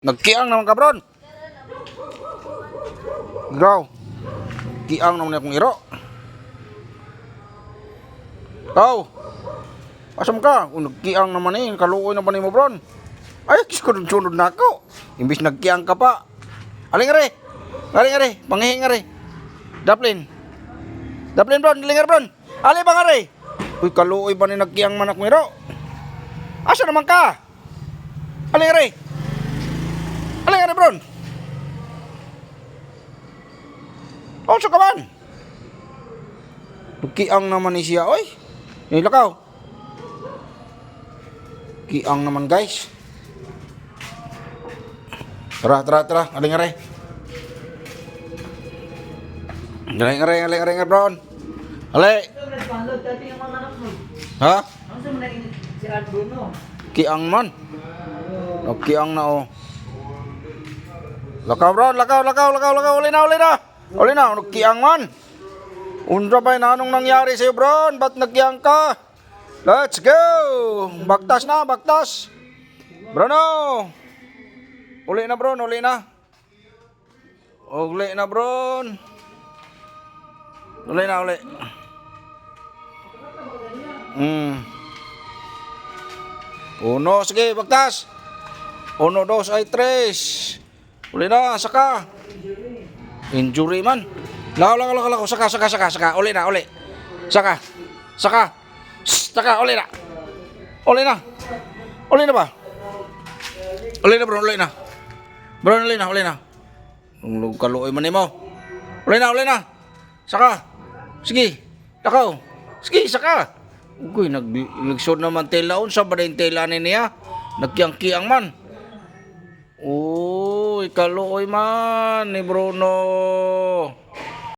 Nagkiang naman ka, bron. Graw. Kiang naman akong iro. Ikaw. Asam ka? Kung nagkiang naman kaluoy naman mo, bron. Ay, sunod na ako. Imbis nagkiang ka pa. Aling are. Aling are. Pangihinga are. Daplin. Daplin, bron. Daling are, bron. Aling bang are. Uy, kaluoy ba ni nagkiang man akong iro? Asa naman ka? Aling are. Aling are, bron. Oso ka man? Kiang naman ni siya, oy. Yung lakaw. Kiang naman, guys. Tara. Aling are. Aling are, bron. Ale. Ha? Kiang man. Kiang na, oh. Lakaw, bron. Lakaw. Uli na. Kiang man. Unsa ba na anong nangyari sa'yo, bron? Ba't nagkiang ka? Let's go! Bagtas na. Brono! Uli na, bron. Uli na, bron. Uli. Uno, sige, bagtas. 1, 2, ay 3. Uli na, saka. Injury man. Lako. Saka. Uli na. Saka. Uli na. Uli na ba? Uli na, bro. Uli na. Kaluoy man mo. Uli na. Saka. Sige. Lakaw. Sige, saka. Uy, nagsod naman telaon. Sa ba na yung tela niya? Nagkiang-kiang man. Uy, kaluoy man ni Bruno.